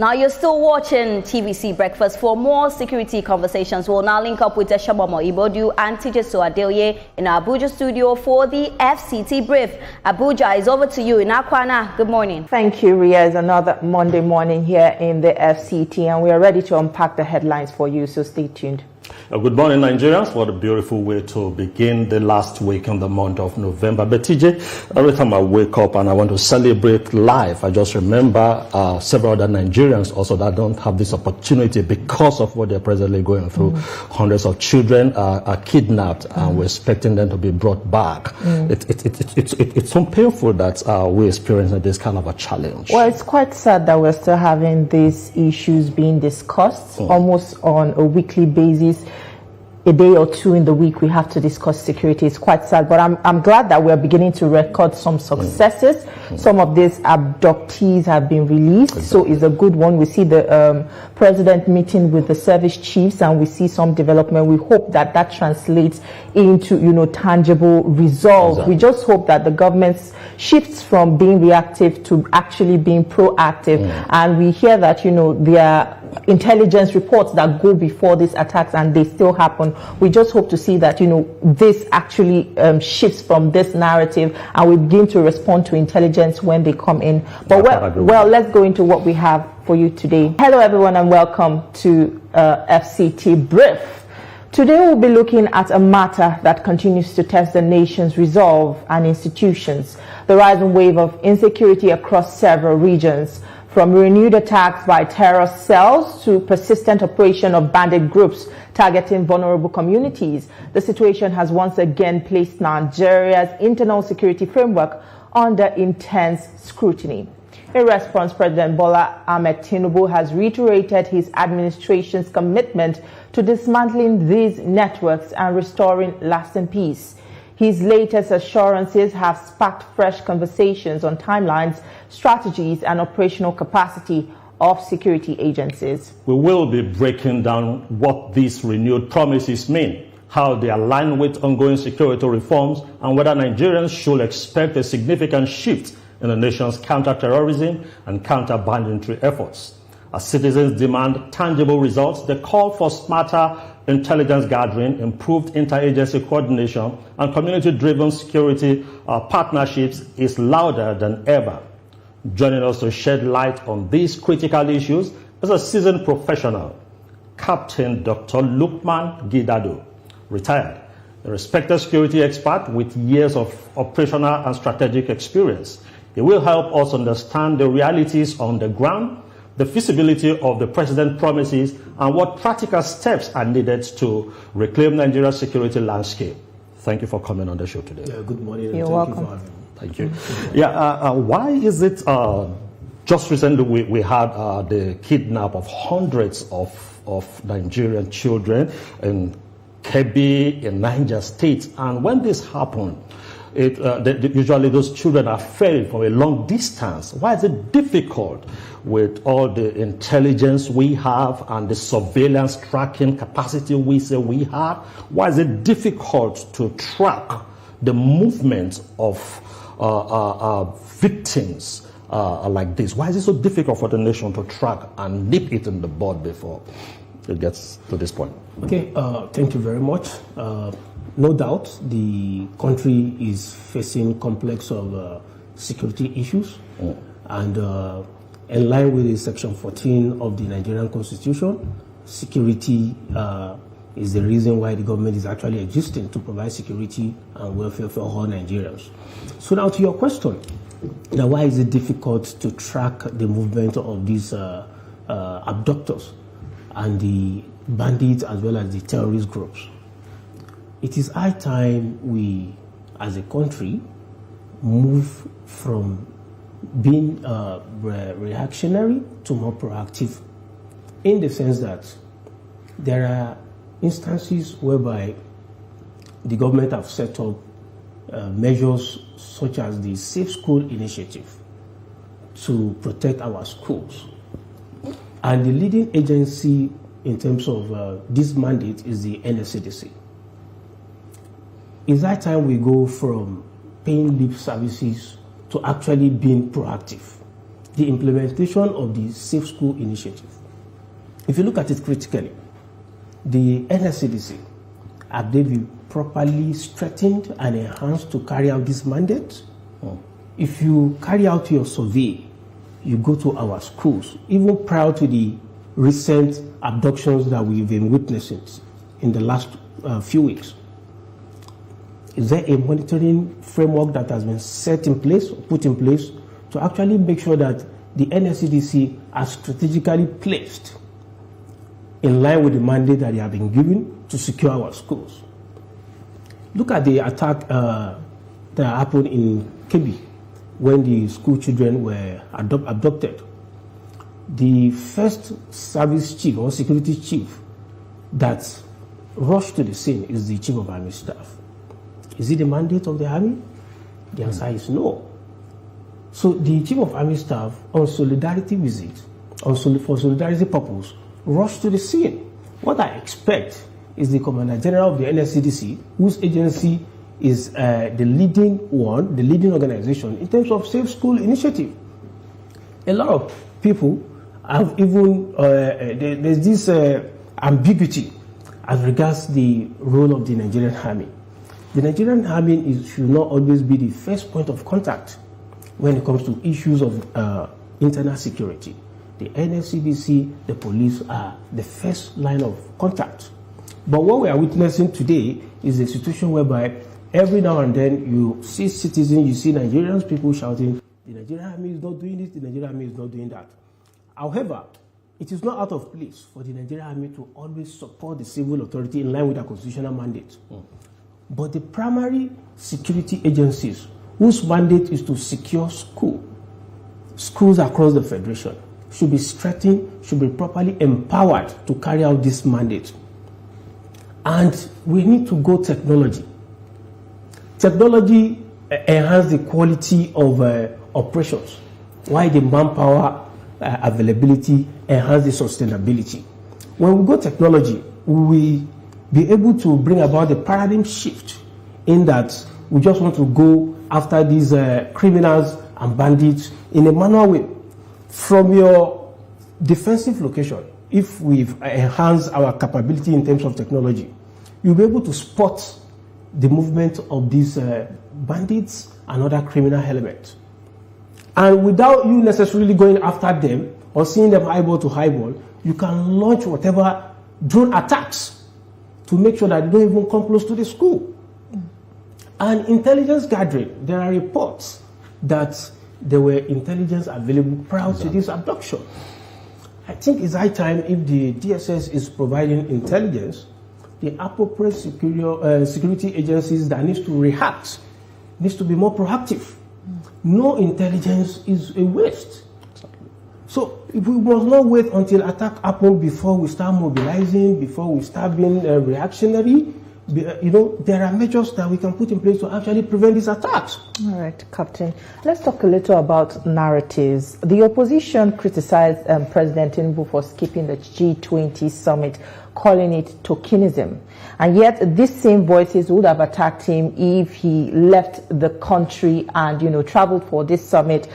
Now you're still watching TVC Breakfast. For more security conversations, we'll now link up with Eshabomo Ibodu and Tijeso Adelye in our Abuja studio for the FCT brief. Abuja is over to you. In Akwana, good morning. Thank you, Ria. It's another Monday morning here in the FCT, and we are ready to unpack the headlines for you, so stay tuned. Good morning, Nigerians. What a beautiful way to begin the last week in the month of November. But TJ, every time I wake up and I want to celebrate life, I just remember several other Nigerians also that don't have this opportunity because of what they're presently going through. Hundreds of children are kidnapped and we're expecting them to be brought back. It's so painful that we're experiencing this kind of a challenge. Well, it's quite sad that we're still having these issues being discussed almost on a weekly basis. A day or two in the week we have to discuss security. It's quite sad, but I'm glad that we're beginning to record some successes. Some of these abductees have been released, so it's a good one. We see the president meeting with the service chiefs, and we see some development. We hope that that translates into, tangible results. We just hope that the government shifts from being reactive to actually being proactive. And we hear that, there are intelligence reports that go before these attacks and they still happen. We just hope to see that, this actually shifts from this narrative and we begin to respond to intelligence when they come in. But well, let's go into what we have for you today. Hello, everyone, and welcome to FCT Brief. Today, we'll be looking at a matter that continues to test the nation's resolve and institutions, the rising wave of insecurity across several regions. From renewed attacks by terror cells to persistent operation of bandit groups targeting vulnerable communities, the situation has once again placed Nigeria's internal security framework under intense scrutiny. In response, President Bola Ahmed Tinubu has reiterated his administration's commitment to dismantling these networks and restoring lasting peace. His latest assurances have sparked fresh conversations on timelines, strategies, and operational capacity of security agencies. We will be breaking down what these renewed promises mean, how they align with ongoing security reforms, and whether Nigerians should expect a significant shift in the nation's counter-terrorism and counter-banditry efforts. As citizens demand tangible results, the call for smarter intelligence gathering, improved interagency coordination, and community-driven security partnerships is louder than ever. Joining us to shed light on these critical issues is a seasoned professional, Captain Dr. Lukman Gidado, retired, a respected security expert with years of operational and strategic experience. He will help us understand the realities on the ground, the feasibility of the president's promises, and what practical steps are needed to reclaim Nigeria's security landscape. Thank you for coming on the show today. Yeah, good morning. You're welcome. welcome. Thank you. Why is it just recently we had the kidnap of hundreds of Nigerian children in Kebbi, in Niger State, and when this happened, usually those children are ferried from a long distance. Why is it difficult with all the intelligence we have and the surveillance tracking capacity we say we have? Why is it difficult to track the movement of victims like this? Why is it so difficult for the nation to track and nip it in the bud before it gets to this point? Okay, thank you very much. No doubt, the country is facing complex of security issues, and in line with the Section 14 of the Nigerian Constitution, security is the reason why the government is actually existing, to provide security and welfare for all Nigerians. So now to your question, now why is it difficult to track the movement of these abductors and the bandits as well as the terrorist groups? It is high time we, as a country, move from being reactionary to more proactive, in the sense that there are instances whereby the government have set up measures such as the Safe School Initiative to protect our schools. And the leading agency in terms of this mandate is the NSCDC. It's that time we go from paying lip services to actually being proactive. the implementation of the Safe School Initiative. If you look at it critically, the NSCDC, have they been properly strengthened and enhanced to carry out this mandate? If you carry out your survey, you go to our schools, even prior to the recent abductions that we've been witnessing in the last few weeks, is there a monitoring framework that has been set in place, put in place, to actually make sure that the NSCDC are strategically placed in line with the mandate that they have been given to secure our schools? Look at the attack that happened in Kebbi when the school children were abducted. The first service chief or security chief that rushed to the scene is the chief of army staff. Is it the mandate of the army? The answer is no. So the chief of army staff, on solidarity visit, for solidarity purpose, rushed to the scene. What I expect is the Commander General of the NSCDC, whose agency is the leading one, the leading organization in terms of Safe School Initiative. A lot of people have even, there's this ambiguity as regards the role of the Nigerian Army. The Nigerian Army should not always be the first point of contact when it comes to issues of internal security. The NSCDC, the police are the first line of contact. But what we are witnessing today is a situation whereby every now and then you see citizens, you see Nigerians, people shouting, the Nigerian Army is not doing this, the Nigerian Army is not doing that. However, it is not out of place for the Nigerian Army to always support the civil authority in line with their constitutional mandate. But the primary security agencies whose mandate is to secure schools across the Federation should be strengthened, should be properly empowered to carry out this mandate. And we need to go technology. Technology enhance the quality of operations, while the manpower availability enhance the sustainability. When we go technology, we will be able to bring about the paradigm shift in that we just want to go after these criminals and bandits in a manual way. From your defensive location, if we've enhanced our capability in terms of technology, you'll be able to spot the movement of these bandits and other criminal elements. And without you necessarily going after them or seeing them eyeball to eyeball, you can launch whatever drone attacks to make sure that they don't even come close to the school. And intelligence gathering, there are reports that there were intelligence available prior to this abduction. I think it's high time, if the DSS is providing intelligence, the appropriate security agencies that needs to react needs to be more proactive. No intelligence is a waste. So if we must not wait until attack happens before we start mobilizing, before we start being reactionary. There are measures that we can put in place to actually prevent these attacks. All right, Captain. Let's talk a little about narratives. The opposition criticized President Tinubu for skipping the G20 summit, calling it tokenism. And yet these same voices would have attacked him if he left the country and, traveled for this summit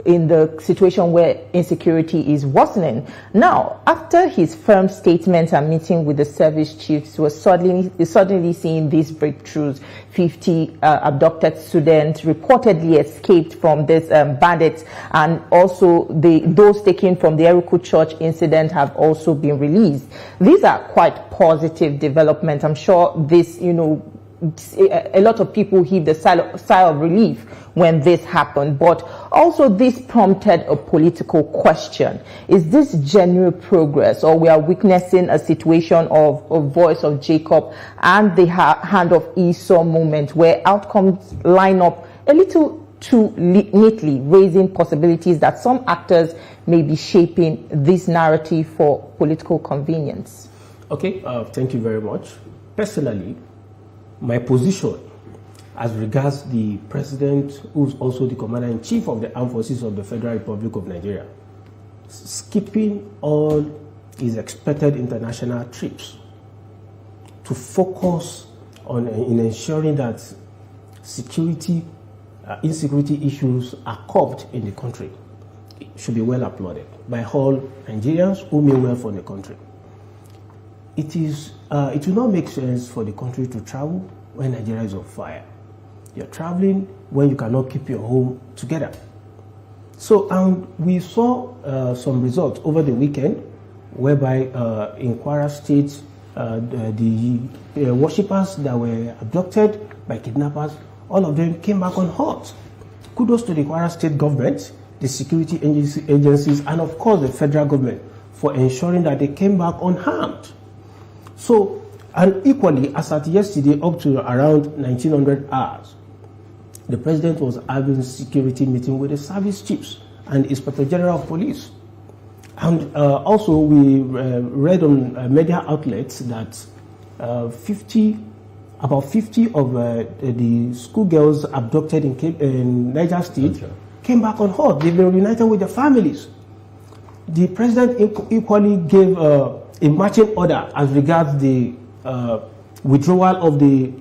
in the situation where insecurity is worsening. Now, after his firm statements and meeting with the service chiefs, we're suddenly seeing these breakthroughs. 50 abducted students reportedly escaped from this bandits, and also those taken from the Eruku Church incident have also been released. These are quite positive developments. I'm sure this, a lot of people heaved a sigh of relief when this happened, but also this prompted a political question. Is this genuine progress, or we are witnessing a situation of a voice of Jacob and the hand of Esau moment, where outcomes line up a little too neatly, raising possibilities that some actors may be shaping this narrative for political convenience? Okay, thank you very much. Personally, my position as regards the president, who's also the commander-in-chief of the Armed Forces of the Federal Republic of Nigeria, skipping all his expected international trips to focus on in ensuring that insecurity issues are curbed in the country, should be well applauded by all Nigerians who mean well for the country. It will not make sense for the country to travel when Nigeria is on fire. You're traveling when you cannot keep your home together. So, we saw some results over the weekend, whereby in Kwara State, the worshippers that were abducted by kidnappers, all of them came back unhurt. Kudos to the Kwara State government, the security agencies, and of course the federal government for ensuring that they came back unharmed. So, and equally, as at yesterday, up to around 1900 hours, the president was having a security meeting with the service chiefs and Inspector General of Police. And also, we read on media outlets that about 50 of the schoolgirls abducted in Niger State came back unhurt. They've been reunited with their families. The president equally gave a marching order as regards the withdrawal of the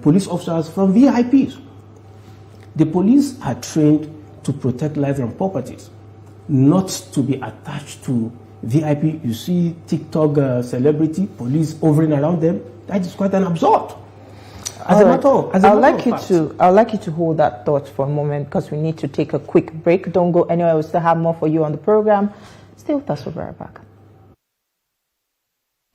police officers from VIPs. The police are trained to protect lives and properties, not to be attached to VIP. You see TikTok celebrity, police hovering around them. That is quite an absurd. I'd like you to hold that thought for a moment because we need to take a quick break. Don't go anywhere. We still have more for you on the program. Stay with us. We'll be right back.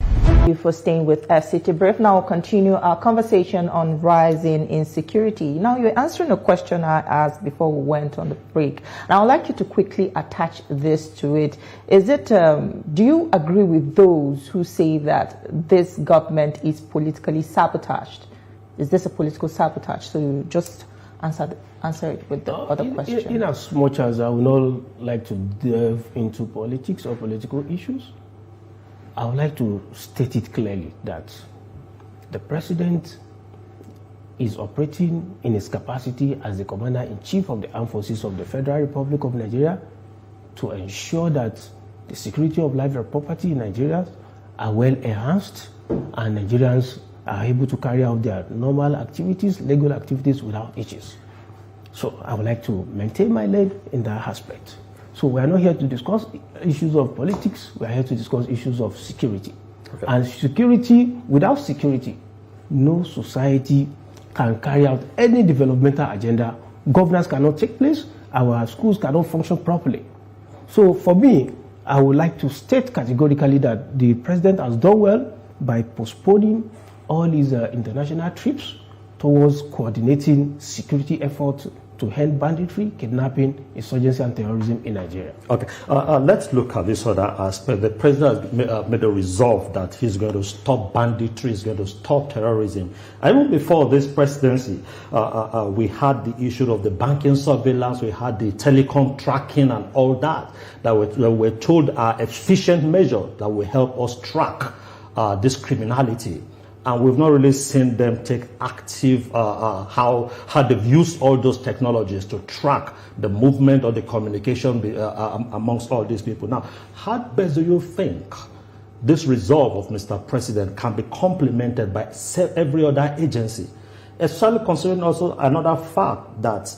Thank you for staying with FCT Brief. Now we'll continue our conversation on rising insecurity. Now you're answering a question I asked before we went on the break. Now I'd like you to quickly attach this to it. Is it, do you agree with those who say that this government is politically sabotaged? Is this a political sabotage? So you just answer it with the other question. In as much as I would not like to delve into politics or political issues, I would like to state it clearly that the president is operating in his capacity as the Commander-in-Chief of the Armed Forces of the Federal Republic of Nigeria to ensure that the security of life and property in Nigeria are well enhanced and Nigerians are able to carry out their normal activities, legal activities without issues. So I would like to maintain my lead in that aspect. So we are not here to discuss issues of politics, we are here to discuss issues of security. Okay. And security, without security, no society can carry out any developmental agenda. Governance cannot take place, our schools cannot function properly. So for me, I would like to state categorically that the president has done well by postponing all his international trips towards coordinating security efforts to end banditry, kidnapping, insurgency, and terrorism in Nigeria. Okay, let's look at this other aspect. The president has made a resolve that he's going to stop banditry, he's going to stop terrorism. Even before this presidency, we had the issue of the banking surveillance, we had the telecom tracking and all that were told are efficient measures that will help us track this criminality. And we've not really seen them take active, how they've used all those technologies to track the movement or the communication amongst all these people. Now, how best do you think this resolve of Mr. President can be complemented by every other agency? Especially considering also another fact that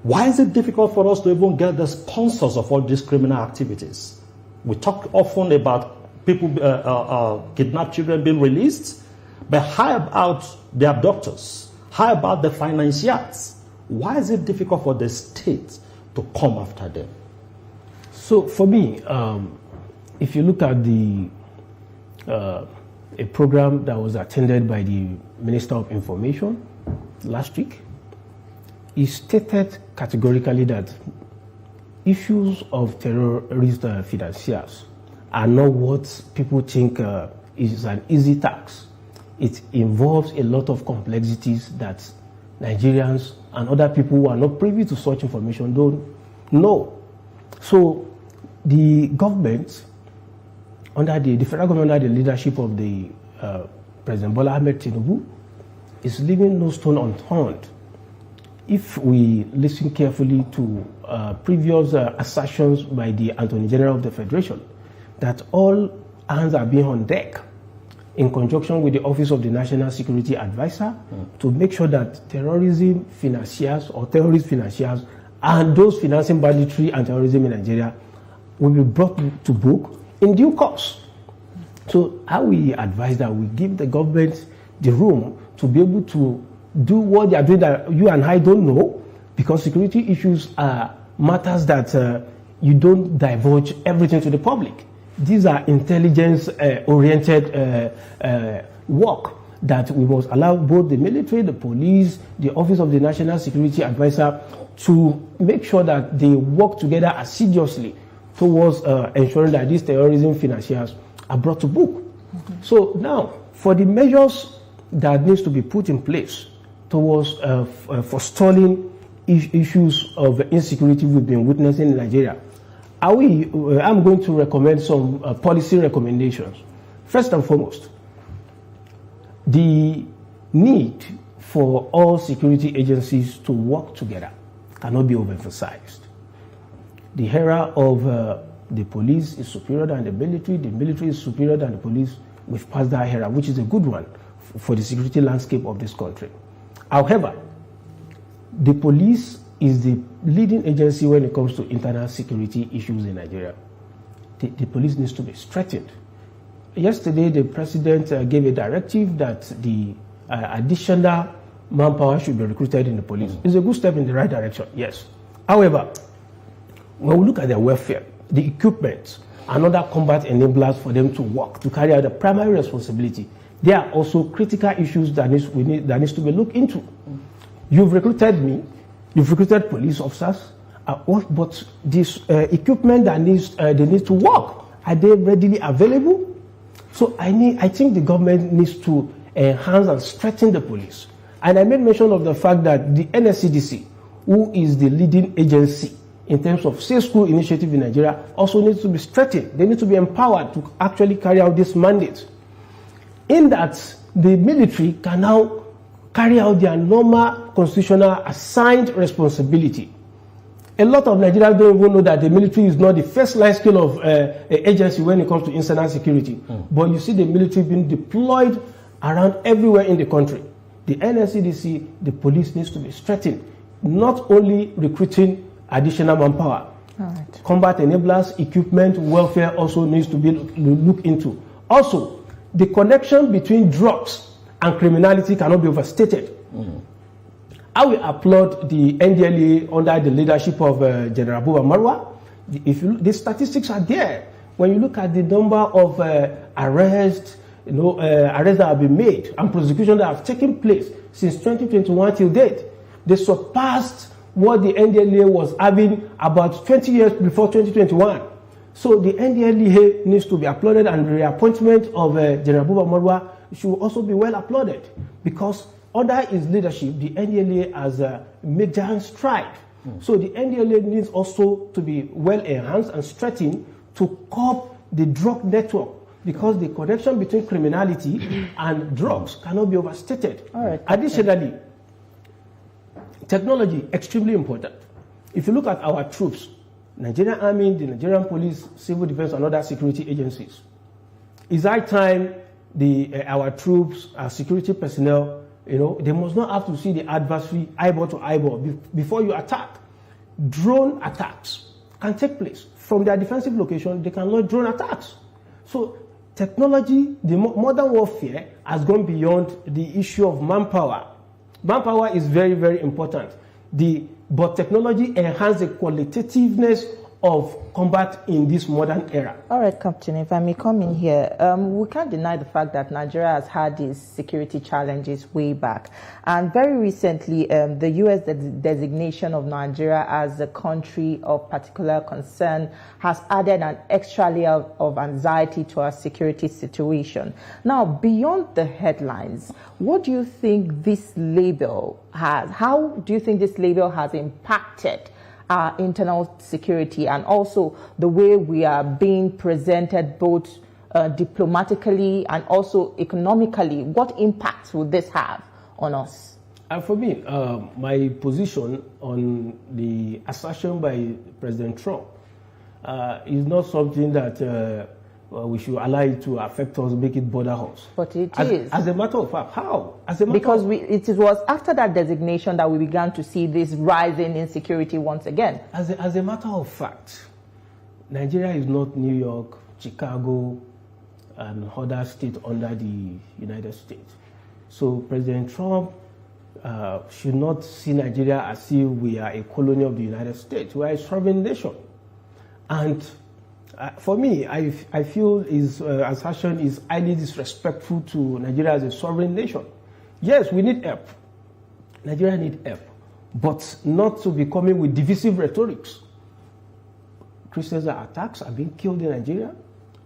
why is it difficult for us to even get the sponsors of all these criminal activities? We talk often about people, kidnapped children being released. But how about the abductors? How about the financiers? Why is it difficult for the state to come after them? So for me, if you look at a program that was attended by the Minister of Information last week, he stated categorically that issues of terrorist financiers are not what people think is an easy task. It involves a lot of complexities that Nigerians and other people who are not privy to such information don't know. So the government, the federal government under the leadership of the President Bola Ahmed Tinubu, is leaving no stone unturned. If we listen carefully to previous assertions by the Attorney General of the Federation, that all hands are being on deck in conjunction with the Office of the National Security Advisor to make sure that terrorism financiers or terrorist financiers and those financing banditry and terrorism in Nigeria will be brought to book in due course. So how we advise that we give the government the room to be able to do what they are doing that you and I don't know, because security issues are matters that you don't divulge everything to the public. These are intelligence-oriented work that we must allow both the military, the police, the Office of the National Security Advisor to make sure that they work together assiduously towards ensuring that these terrorism financiers are brought to book. So now, for the measures that needs to be put in place towards forestalling issues of insecurity we've been witnessing in Nigeria, I'm going to recommend some policy recommendations. First and foremost, the need for all security agencies to work together cannot be overemphasized. The era of the police is superior than the military is superior than the police. We've passed that era, which is a good one for the security landscape of this country. However, the police is the leading agency when it comes to internal security issues in Nigeria. The police needs to be strengthened. Yesterday, the president gave a directive that the additional manpower should be recruited in the police. It's a good step in the right direction, yes. However, when we look at their welfare, the equipment, and other combat enablers for them to work, to carry out the primary responsibility, there are also critical issues that needs to be looked into. You've recruited me, you've recruited police officers, but this equipment that they need to work, are they readily available? So I think the government needs to enhance and strengthen the police. And I made mention of the fact that the NSCDC, who is the leading agency in terms of safe school initiative in Nigeria, also needs to be strengthened. They need to be empowered to actually carry out this mandate. In that, the military can now carry out their normal constitutional assigned responsibility. A lot of Nigerians don't even know that the military is not the first line skill of agency when it comes to internal security. But you see the military being deployed around everywhere in the country. The NSCDC, the police needs to be strengthened, not only recruiting additional manpower. Right. Combat enablers, equipment, welfare also needs to be looked into. Also, the connection between drugs and criminality cannot be overstated. I will applaud the NDLA under the leadership of General Abuba Marwa. The statistics are there. When you look at the number of arrests, arrests that have been made and prosecutions that have taken place since 2021 till date, they surpassed what the NDLA was having about 20 years before 2021. So the NDLA needs to be applauded, and the reappointment of General Abuba Marwa should also be well applauded, because under his leadership, the NDLA has made giant strides. So the NDLA needs also to be well enhanced and strengthened to curb the drug network, because the connection between criminality and drugs cannot be overstated. All right. Additionally, technology, extremely important. If you look at our troops, Nigerian Army, the Nigerian Police, Civil Defense, and other security agencies, it's high time our troops, our security personnel, they must not have to see the adversary eyeball to eyeball before you attack. Drone attacks can take place. From their defensive location, they can launch drone attacks. So technology, the modern warfare has gone beyond the issue of manpower. Manpower is very, very important. But technology enhances the qualitativeness of combat in this modern era. All right, Captain, if I may come in here, we can't deny the fact that Nigeria has had these security challenges way back. And very recently, the U.S. designation of Nigeria as a country of particular concern has added an extra layer of anxiety to our security situation. Now, beyond the headlines, what do you think this label has, how do you think this label has impacted our internal security, and also the way we are being presented both diplomatically and also economically? What impact will this have on us? For me, my position on the assertion by President Trump is not something that we should allow it to affect us, make it bother us. But it is. As a matter of fact, how? Because it was after that designation that we began to see this rising insecurity once again. As a matter of fact, Nigeria is not New York, Chicago, and other states under the United States. So President Trump should not see Nigeria as if we are a colony of the United States. We are a sovereign nation. And for me, I feel his assertion is highly disrespectful to Nigeria as a sovereign nation. Yes, we need help. Nigeria needs help, but not to be coming with divisive rhetorics. Christians are attacked, are being killed in Nigeria.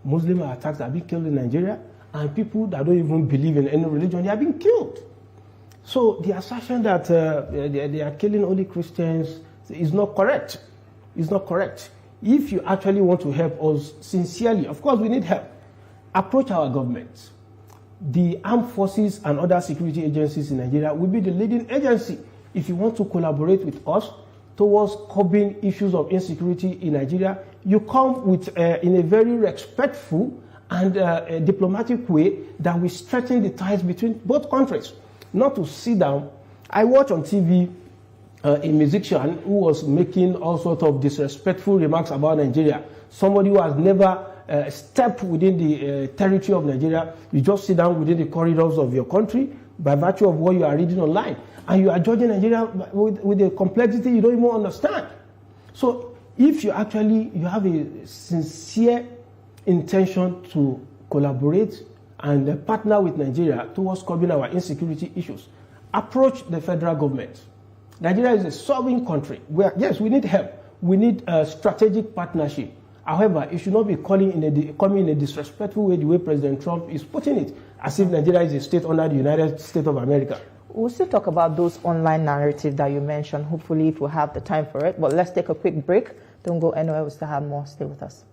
Muslims are attacked, are being killed in Nigeria. And people that don't even believe in any religion, they are being killed. So the assertion that they are killing only Christians is not correct. It's not correct. If you actually want to help us sincerely, of course we need help, approach our government. The armed forces and other security agencies in Nigeria will be the leading agency. If you want to collaborate with us towards curbing issues of insecurity in Nigeria, you come with in a very respectful and diplomatic way that will strengthen the ties between both countries. Not to sit down. I watch on TV a musician who was making all sorts of disrespectful remarks about Nigeria. Somebody who has never stepped within the territory of Nigeria. You just sit down within the corridors of your country by virtue of what you are reading online. And you are judging Nigeria with a complexity you don't even understand. So if you have a sincere intention to collaborate and partner with Nigeria towards curbing our insecurity issues, approach the federal government. Nigeria is a sovereign country where, yes, we need help. We need a strategic partnership. However, it should not be coming in a disrespectful way, the way President Trump is putting it, as if Nigeria is a state under the United States of America. We'll still talk about those online narratives that you mentioned, hopefully if we have the time for it. But let's take a quick break. Don't go anywhere. We still have more. Stay with us.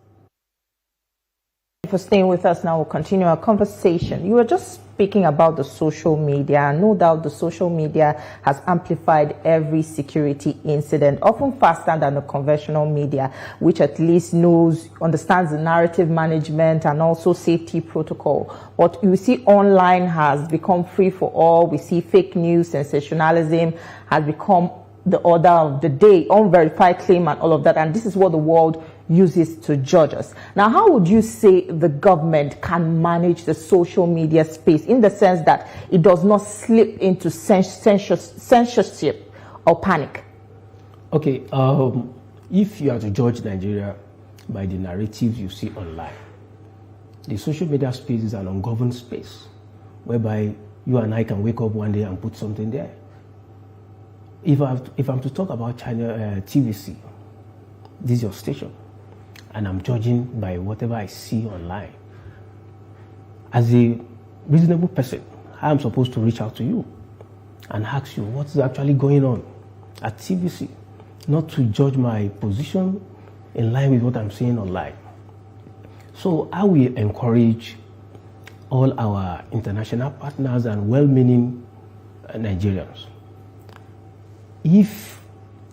For staying with us now, we'll continue our conversation. You were just speaking about the social media, and no doubt the social media has amplified every security incident, often faster than the conventional media, which at least understands the narrative management and also safety protocol. What you see online has become free for all. We see fake news, sensationalism has become the order of the day, unverified claim and all of that, and this is what the world uses to judge us. Now, how would you say the government can manage the social media space in the sense that it does not slip into censorship or panic? Okay, if you are to judge Nigeria by the narratives you see online, the social media space is an ungoverned space whereby you and I can wake up one day and put something there. If I'm to talk about China TVC, this is your station, and I'm judging by whatever I see online. As a reasonable person, I'm supposed to reach out to you and ask you what's actually going on at TVC, not to judge my position in line with what I'm seeing online. So I will encourage all our international partners and well-meaning Nigerians. If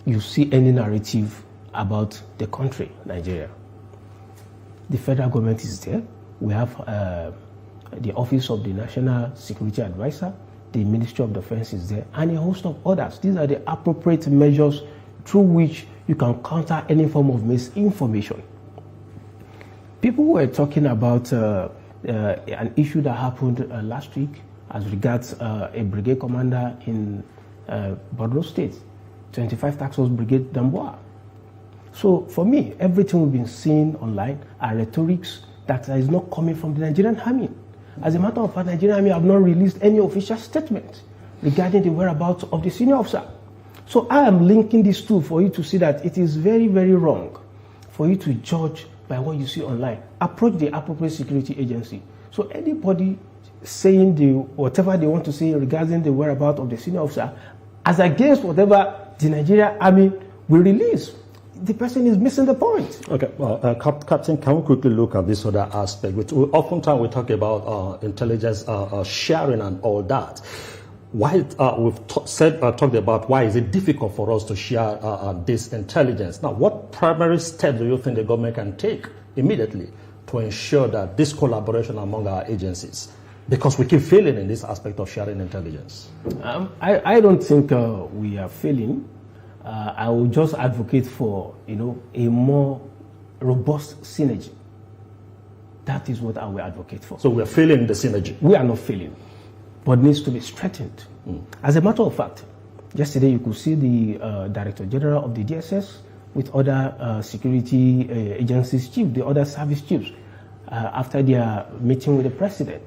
you see any narrative about the country, Nigeria, the federal government is there. We have the Office of the National Security Advisor, the Ministry of Defense is there, and a host of others. These are the appropriate measures through which you can counter any form of misinformation. People were talking about an issue that happened last week as regards a brigade commander in Borno State, 25 Task Force Brigade Damboa. So for me, everything we've been seeing online are rhetorics that is not coming from the Nigerian Army. As a matter of fact, Nigerian Army have not released any official statement regarding the whereabouts of the senior officer. So I am linking these two for you to see that it is very, very wrong for you to judge by what you see online. Approach the appropriate security agency. So anybody saying whatever they want to say regarding the whereabouts of the senior officer, as against whatever the Nigerian Army will release, the person is missing the point. Okay, well, Captain, can we quickly look at this other aspect? Oftentimes we talk about intelligence sharing and all that. Why we've talked about why is it difficult for us to share this intelligence? Now, what primary steps do you think the government can take immediately to ensure that this collaboration among our agencies, because we keep failing in this aspect of sharing intelligence? I don't think we are failing. I will just advocate for, a more robust synergy. That is what I will advocate for. So we are failing the synergy? We are not failing, but needs to be strengthened. As a matter of fact, yesterday you could see the Director General of the DSS with other security agencies chiefs, the other service chiefs, after their meeting with the President.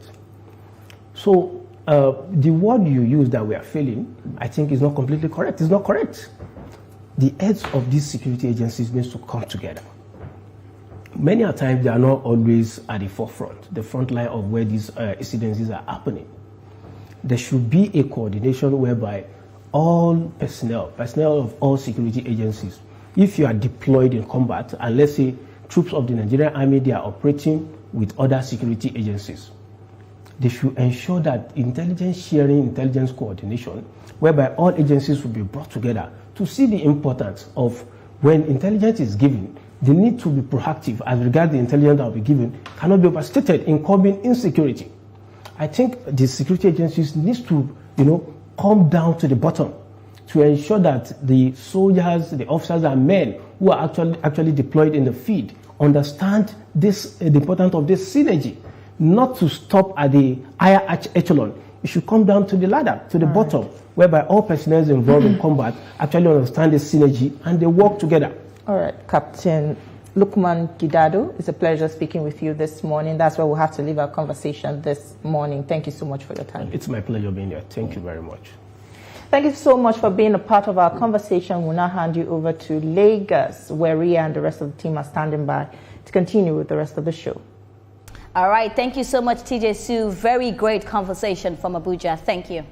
So the word you use that we are failing, I think is not completely correct. It's not correct. The heads of these security agencies needs to come together. Many a times they are not always at the forefront, the front line of where these incidences are happening. There should be a coordination whereby all personnel of all security agencies, if you are deployed in combat, and let's say troops of the Nigerian Army, they are operating with other security agencies, they should ensure that intelligence sharing, intelligence coordination, whereby all agencies will be brought together to see the importance of when intelligence is given, the need to be proactive as regards the intelligence that will be given cannot be overstated in curbing insecurity. I think the security agencies need to, come down to the bottom to ensure that the soldiers, the officers and men who are actually deployed in the field understand this, the importance of this synergy, not to stop at the higher echelon. It should come down to the ladder, to the bottom, whereby all personnel involved in combat actually understand this synergy and they work together. All right, Captain Lukman Gidado, it's a pleasure speaking with you this morning. That's where we'll have to leave our conversation this morning. Thank you so much for your time. It's my pleasure being here. Thank you very much. Thank you so much for being a part of our conversation. We'll now hand you over to Lagos, where Ria and the rest of the team are standing by to continue with the rest of the show. All right. Thank you so much, TJ Sue. Very great conversation from Abuja. Thank you.